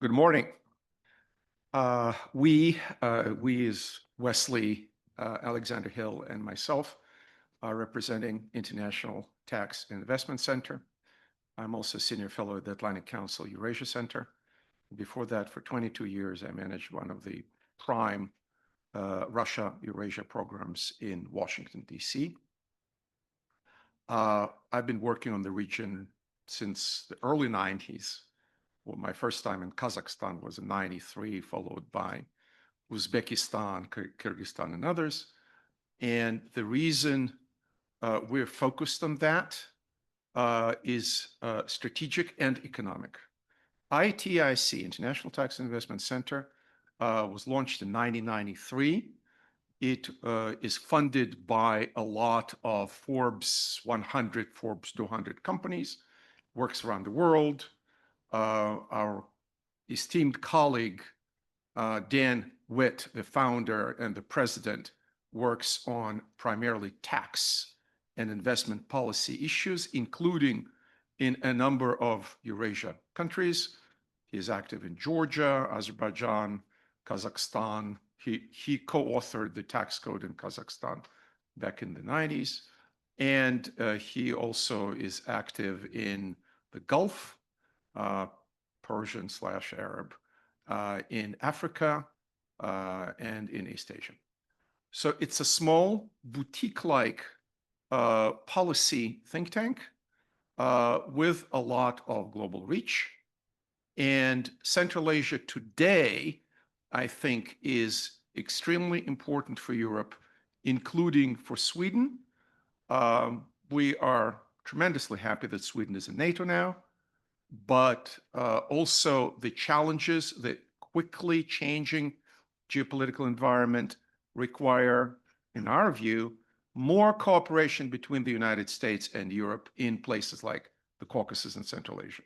Good morning. We as Wesley, Alexander Hill, and myself are representing International Tax and Investment Center. I'm also Senior Fellow at the Atlantic Council Eurasia Center. Before that, for 22 years, I managed one of the prime Russia-Eurasia programs in Washington, D.C. I've been working on the region since the early 90s. Well, my first time in Kazakhstan was in '93, followed by Uzbekistan, Kyrgyzstan, and others. And the reason we're focused on that is strategic and economic. ITIC, International Tax and Investment Center, was launched in 1993. It is funded by a lot of Forbes 100, Forbes 200 companies, works around the world. Our esteemed colleague, Dan Witt, the founder and the president, works on primarily tax and investment policy issues, including in a number of Eurasia countries. He is active in Georgia, Azerbaijan, Kazakhstan. He co-authored the tax code in Kazakhstan back in the 90s. And he also is active in the Gulf, Persian/Arab, in Africa, and in East Asia. So it's a small boutique-like policy think tank with a lot of global reach. And Central Asia today, I think, is extremely important for Europe, including for Sweden. We are tremendously happy that Sweden is in NATO now. But also the challenges, the quickly changing geopolitical environment require, in our view, more cooperation between the United States and Europe in places like the Caucasus and Central Asia.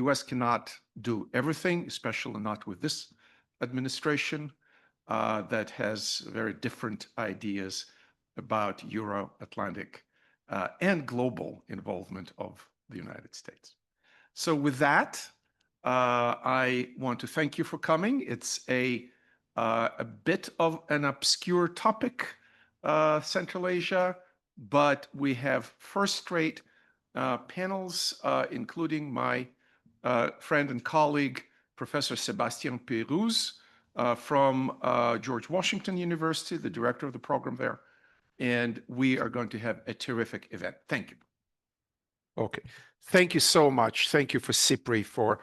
US cannot do everything, especially not with this administration that has very different ideas about Euro-Atlantic and global involvement of the United States. So with that, I want to thank you for coming. It's a bit of an obscure topic, Central Asia, but we have first-rate panels, including my friend and colleague, Professor Sébastien Pérouse from George Washington University, the director of the program there. And we are going to have a terrific event. Thank you. Okay, thank you so much. Thank you for SIPRI for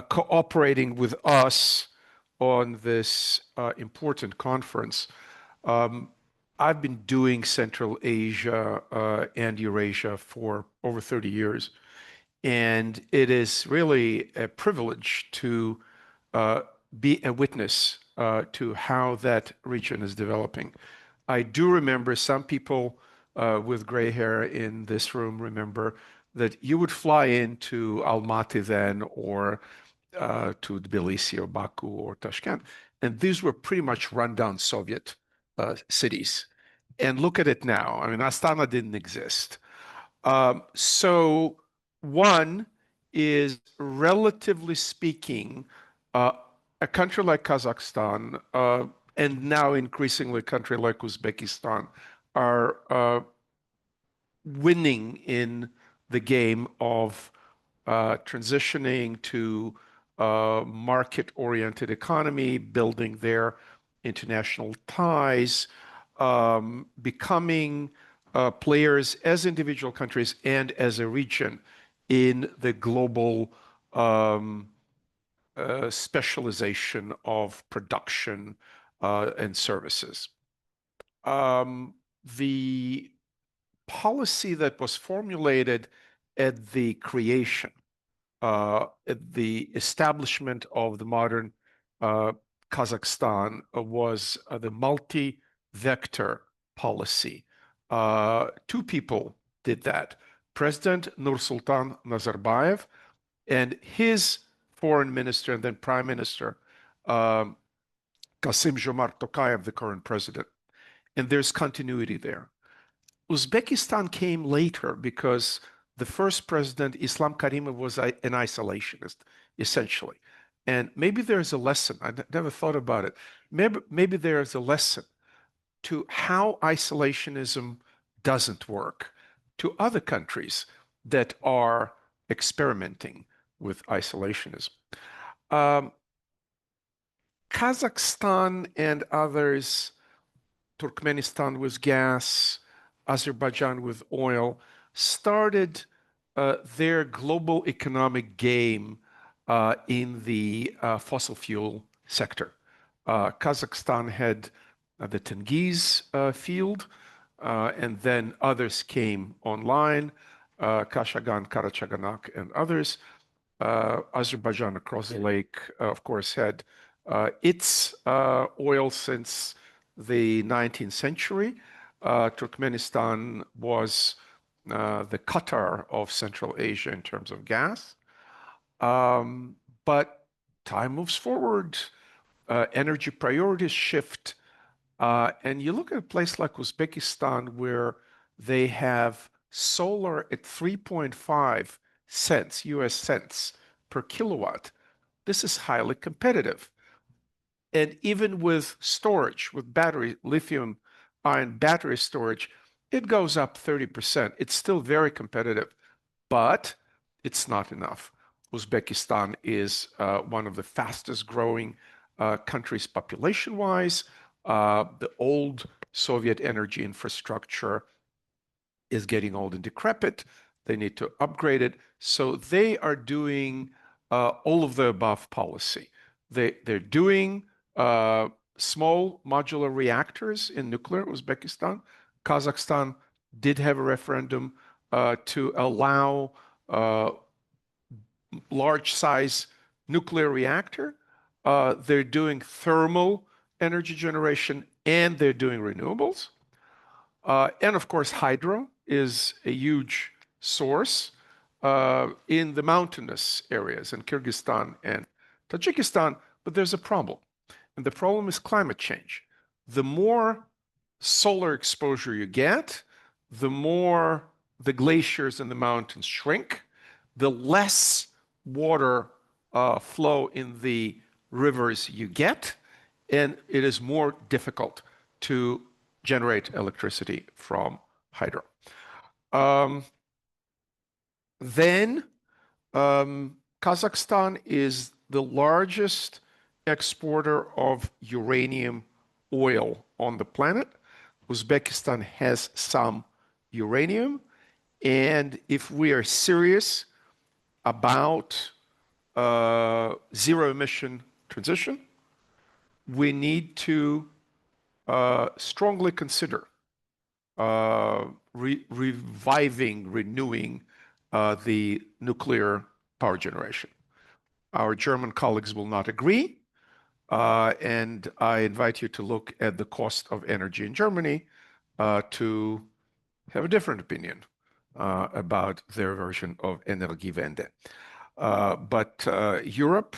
cooperating with us on this important conference. I've been doing Central Asia and Eurasia for over 30 years, and it is really a privilege to be a witness to how that region is developing. I do remember some people with gray hair in this room remember that you would fly into Almaty then, or to Tbilisi or Baku or Tashkent, and these were pretty much rundown Soviet cities. And look at it now. I mean, Astana didn't exist. So one is, relatively speaking, a country like Kazakhstan, and now increasingly a country like Uzbekistan, are winning in the game of transitioning to market-oriented economy, building their international ties, becoming players as individual countries and as a region in the global specialization of production and services. The policy that was formulated at the creation, at the establishment of the modern Kazakhstan was the multi-vector policy. Two people did that. President Nursultan Nazarbayev and his foreign minister and then prime minister, Kassym-Jomart Tokayev, the current president. And there's continuity there. Uzbekistan came later because the first president, Islam Karimov, was an isolationist, essentially. And maybe there's a lesson. I never thought about it. Maybe there's a lesson to how isolationism doesn't work to other countries that are experimenting with isolationism. Kazakhstan and others, Turkmenistan with gas, Azerbaijan with oil, started their global economic game in the fossil fuel sector. Kazakhstan had the Tengiz field, and then others came online, Kashagan, Karachaganak, and others. Azerbaijan across the lake, of course, had its oil since the 19th century. Turkmenistan was the Qatar of Central Asia in terms of gas. But time moves forward, energy priorities shift, and you look at a place like Uzbekistan where they have solar at 3.5 cents, US cents per kilowatt. This is highly competitive. And even with storage, with battery, lithium ion battery storage, it goes up 30%. It's still very competitive, but it's not enough. Uzbekistan is one of the fastest growing countries population-wise. The old Soviet energy infrastructure is getting old and decrepit. They need to upgrade it. So they are doing all of the above policy. They're doing small modular reactors in nuclear, Uzbekistan. Kazakhstan did have a referendum to allow large size nuclear reactor. They're doing thermal energy generation and they're doing renewables. And of course, hydro is a huge source in the mountainous areas in Kyrgyzstan and Tajikistan, but there's a problem. And the problem is climate change. The more solar exposure you get, the more the glaciers and the mountains shrink, the less water flow in the rivers you get, and it is more difficult to generate electricity from hydro. Then Kazakhstan is the largest exporter of uranium oil on the planet. Uzbekistan has some uranium. And if we are serious about zero emission transition, we need to strongly consider renewing the nuclear power generation. Our German colleagues will not agree, and I invite you to look at the cost of energy in Germany to have a different opinion about their version of Energiewende. But Europe,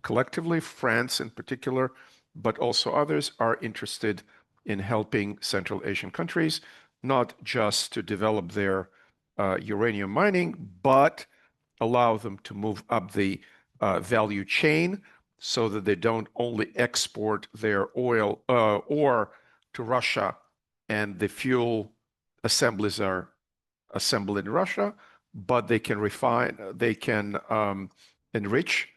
collectively, France in particular, but also others are interested in helping Central Asian countries, not just to develop their uranium mining, but allow them to move up the value chain so that they don't only export their oil ore to Russia and the fuel assemblies are assembled in Russia, but they can refine, they can enrich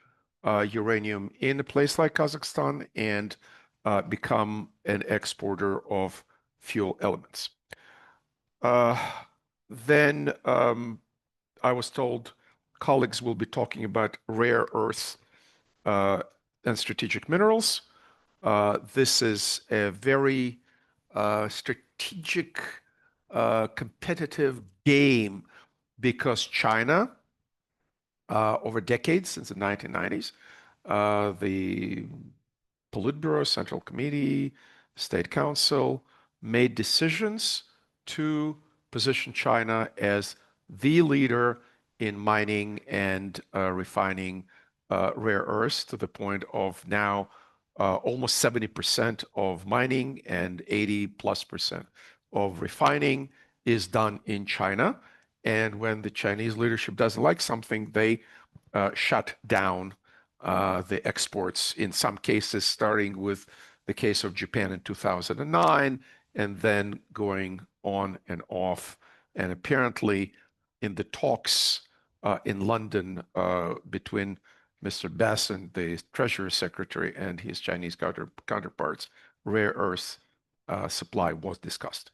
uranium in a place like Kazakhstan and become an exporter of fuel elements. Then I was told colleagues will be talking about rare earths and strategic minerals. This is a very strategic, competitive game because China, over decades, since the 1990s, the Politburo, Central Committee, State Council made decisions to position China as the leader in mining and refining rare earths to the point of now almost 70% of mining and 80+% of refining is done in China. And when the Chinese leadership doesn't like something, they shut down the exports, in some cases, starting with the case of Japan in 2009, and then going on and off. And apparently, in the talks in London between Mr. Besson, the Treasury Secretary, and his Chinese counterparts, rare earth supply was discussed.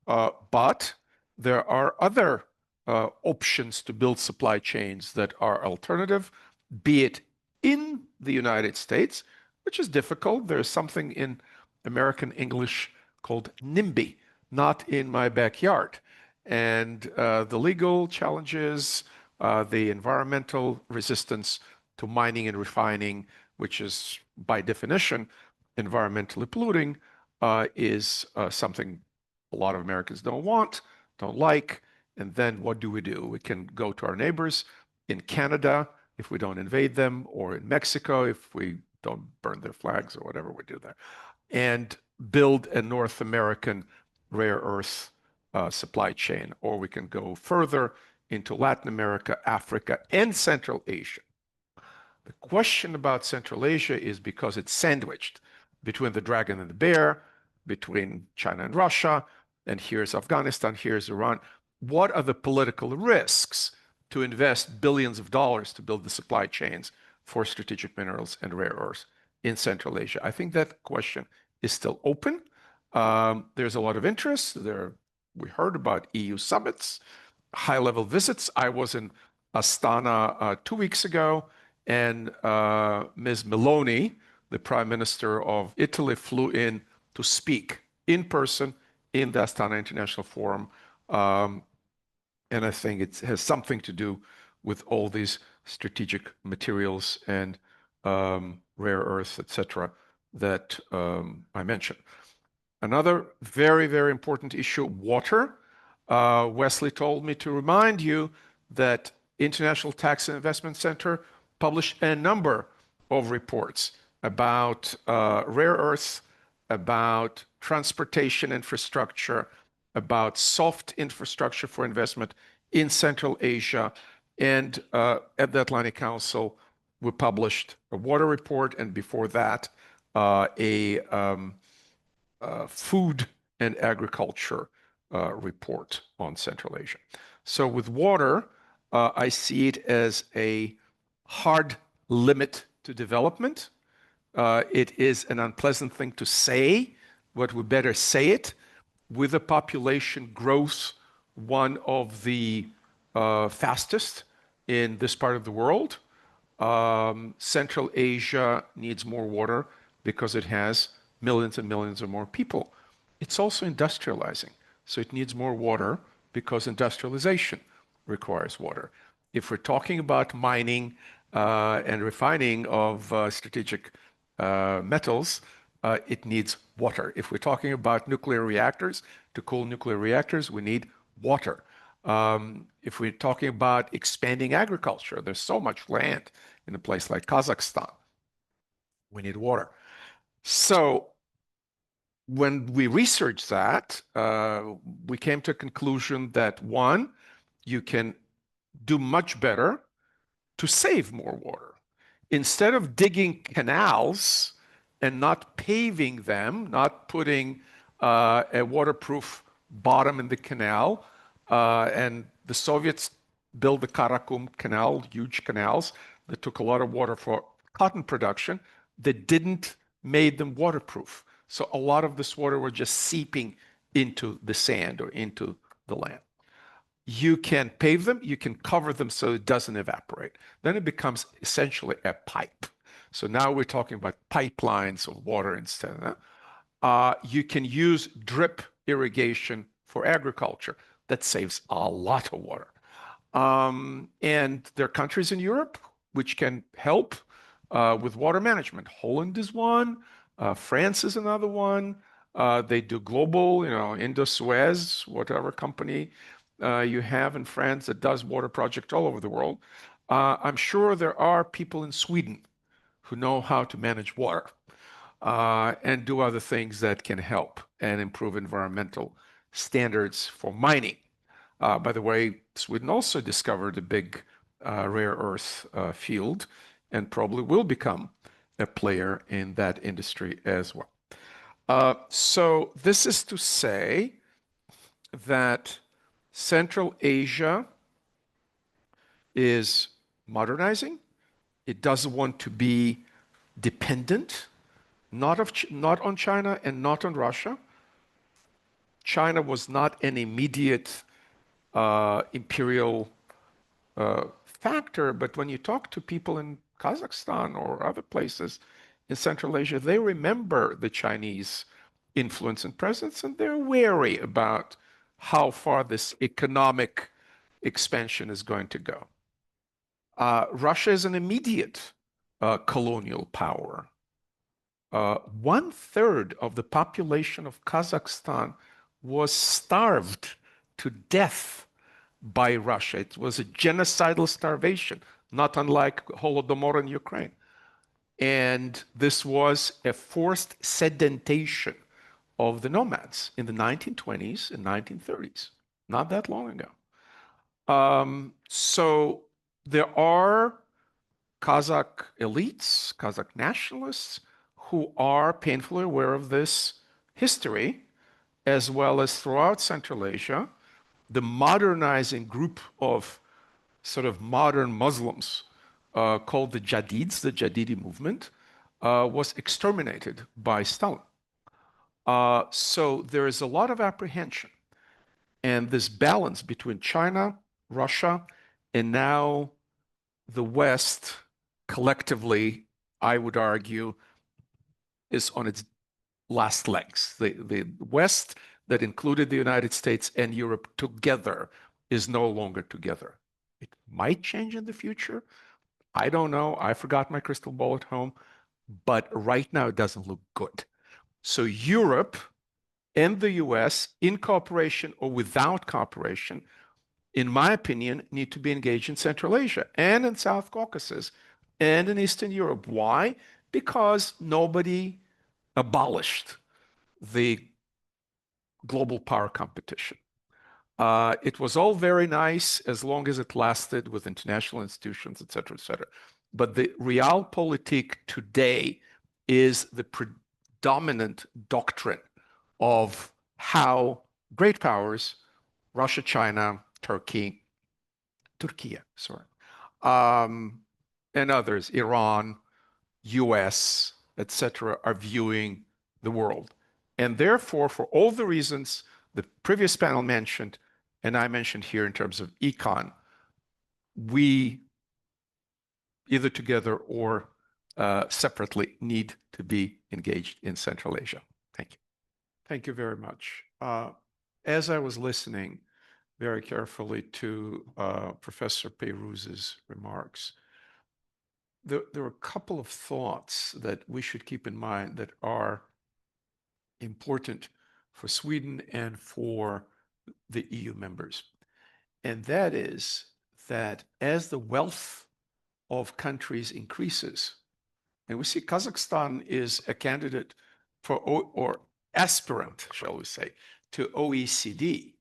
But there are other options to build supply chains that are alternative, be it in the United States, which is difficult. There's something in American English called NIMBY, not in my backyard. And the legal challenges, the environmental resistance to mining and refining, which is by definition environmentally polluting, is something a lot of Americans don't want, don't like. And then what do? We can go to our neighbors in Canada if we don't invade them, or in Mexico if we don't burn their flags or whatever we do there, and build a North American rare earth supply chain. Or we can go further into Latin America, Africa, and Central Asia. The question about Central Asia is because it's sandwiched between the dragon and the bear, between China and Russia, and here's Afghanistan, here's Iran. What are the political risks to invest billions of dollars to build the supply chains for strategic minerals and rare earths in Central Asia? I think that question is still open. There's a lot of interest. We heard about EU summits, high-level visits. I was in Astana 2 weeks ago, and Ms. Meloni, the Prime Minister of Italy, flew in to speak in person in the Astana International Forum. And I think it has something to do with all these strategic materials and rare earths, etc., that I mentioned. Another very, very important issue, water. Wesley told me to remind you that International Tax and Investment Center published a number of reports about rare earths, about transportation infrastructure, about soft infrastructure for investment in Central Asia. And at the Atlantic Council, we published a water report, and before that, a food and agriculture report on Central Asia. So with water, I see it as a hard limit to development. It is an unpleasant thing to say, but we better say it. With the population growth, one of the fastest in this part of the world, Central Asia needs more water because it has millions and millions of more people. It's also industrializing, so it needs more water because industrialization requires water. If we're talking about mining and refining of strategic metals, it needs water. If we're talking about nuclear reactors, to cool nuclear reactors, we need water. If we're talking about expanding agriculture, there's so much land in a place like Kazakhstan. We need water. So when we researched that, we came to a conclusion that, one, you can do much better to save more water. Instead of digging canals and not paving them, not putting a waterproof bottom in the canal, and the Soviets built the Karakum Canal, huge canals that took a lot of water for cotton production, that didn't make them waterproof. So a lot of this water was just seeping into the sand or into the land. You can pave them, you can cover them so it doesn't evaporate. Then it becomes essentially a pipe. So now we're talking about pipelines of water instead of that. You can use drip irrigation for agriculture. That saves a lot of water. And there are countries in Europe which can help with water management. Holland is one. France is another one. They do global, Indo-Suez, whatever company you have in France that does water projects all over the world. I'm sure there are people in Sweden who know how to manage water and do other things that can help and improve environmental standards for mining. By the way, Sweden also discovered a big rare earth field and probably will become a player in that industry as well. So this is to say that Central Asia is modernizing. It doesn't want to be dependent, not on China and not on Russia. China was not an immediate imperial factor, but when you talk to people in Kazakhstan or other places in Central Asia, they remember the Chinese influence and presence, and they're wary about how far this economic expansion is going to go. Russia is an immediate colonial power. 1/3 of the population of Kazakhstan was starved to death by Russia. It was a genocidal starvation, not unlike Holodomor in Ukraine. And this was a forced sedimentation of the nomads in the 1920s and 1930s, not that long ago. So there are Kazakh elites, Kazakh nationalists, who are painfully aware of this history, as well as throughout Central Asia, the modernizing group of sort of modern Muslims called the Jadids, the Jadidi movement, was exterminated by Stalin. So there is a lot of apprehension. And this balance between China, Russia, and now the West collectively, I would argue, is on its last legs. The West that included the United States and Europe together is no longer together. It might change in the future. I don't know. I forgot my crystal ball at home. But right now, it doesn't look good. So Europe and the US, in cooperation or without cooperation, in my opinion, need to be engaged in Central Asia and in South Caucasus and in Eastern Europe. Why? Because nobody abolished the global power competition. It was all very nice as long as it lasted with international institutions, et cetera, et cetera. But the realpolitik today is the predominant doctrine of how great powers, Russia, China, Turkey, and others, Iran, US, etc., are viewing the world. And therefore, for all the reasons the previous panel mentioned, and I mentioned here in terms of econ, we either together or separately need to be engaged in Central Asia. Thank you. Thank you very much. As I was listening very carefully to Professor Peyruz's remarks, there are a couple of thoughts that we should keep in mind that are important for Sweden and for the EU members. And that is that as the wealth of countries increases, and we see Kazakhstan is a candidate for, or aspirant, shall we say, to OECD.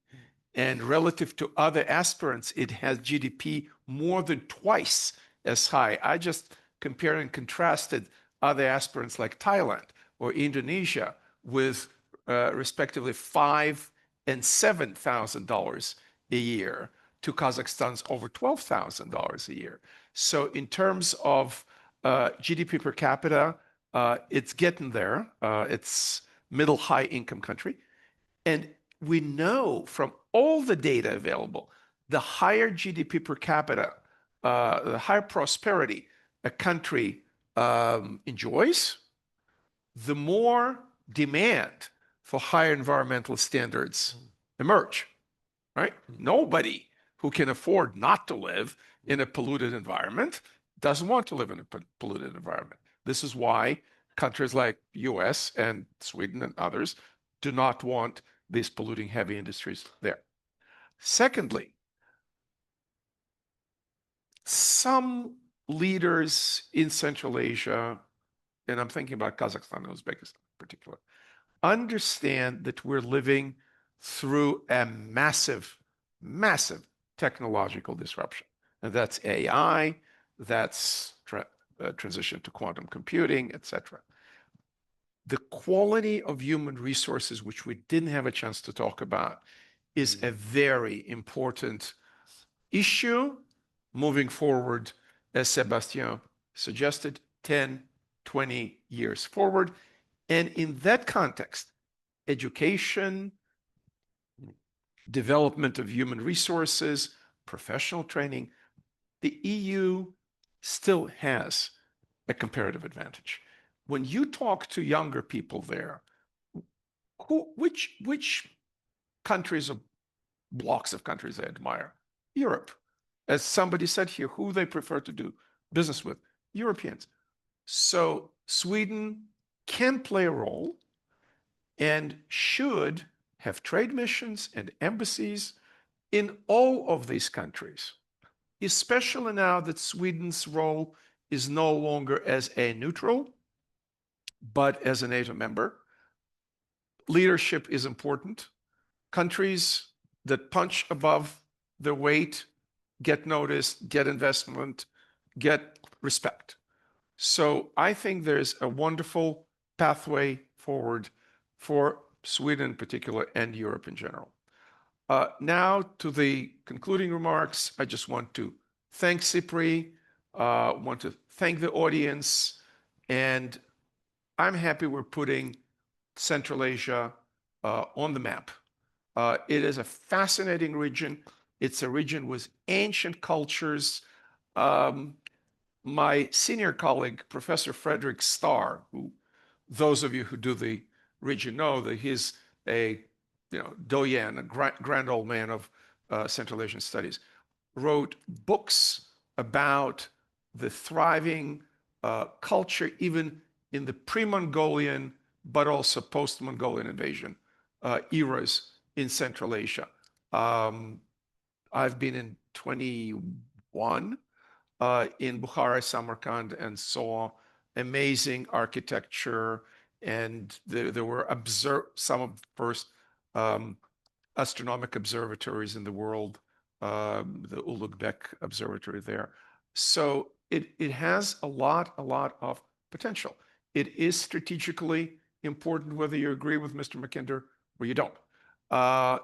And relative to other aspirants, it has GDP more than twice as high. I just compared and contrasted other aspirants like Thailand or Indonesia with respectively $5,000 and $7,000 a year to Kazakhstan's over $12,000 a year. So in terms of GDP per capita, it's getting there. It's middle high income country. And we know from all the data available, the higher GDP per capita, the higher prosperity a country enjoys, the more demand for higher environmental standards emerge, right? Nobody who can afford not to live in a polluted environment doesn't want to live in a polluted environment. This is why countries like US and Sweden and others do not want these polluting heavy industries there. Secondly, some leaders in Central Asia, and I'm thinking about Kazakhstan and Uzbekistan in particular, understand that we're living through a massive, massive technological disruption. And that's AI, that's transition to quantum computing, etc. The quality of human resources, which we didn't have a chance to talk about, is a very important issue moving forward, as Sebastian suggested, 10, 20 years forward. And in that context, education, development of human resources, professional training, the EU still has a comparative advantage. When you talk to younger people there, which countries or blocks of countries they admire? Europe. As somebody said here, who they prefer to do business with? Europeans. So Sweden can play a role and should have trade missions and embassies in all of these countries, especially now that Sweden's role is no longer as a neutral, but as a NATO member. Leadership is important. Countries that punch above their weight get noticed, get investment, get respect. So I think there's a wonderful pathway forward for Sweden in particular and Europe in general. Now to the concluding remarks. I just want to thank SIPRI, want to thank the audience, and I'm happy we're putting Central Asia on the map. It is a fascinating region. It's a region with ancient cultures. My senior colleague, Professor Frederick Starr, who those of you who do the region know that he's a doyen, a grand old man of Central Asian studies, wrote books about the thriving culture even in the pre-Mongolian, but also post-Mongolian invasion eras in Central Asia. I've been in 21 in Bukhara, Samarkand, and saw amazing architecture, and there were some of the first astronomic observatories in the world, the Ulugh-Bek Observatory there. So it has a lot of potential. It is strategically important whether you agree with Mr. Mackinder or you don't.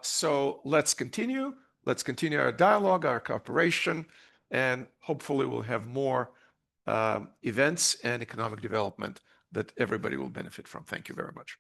So let's continue our dialogue, our cooperation, and hopefully we'll have more events and economic development that everybody will benefit from. Thank you very much.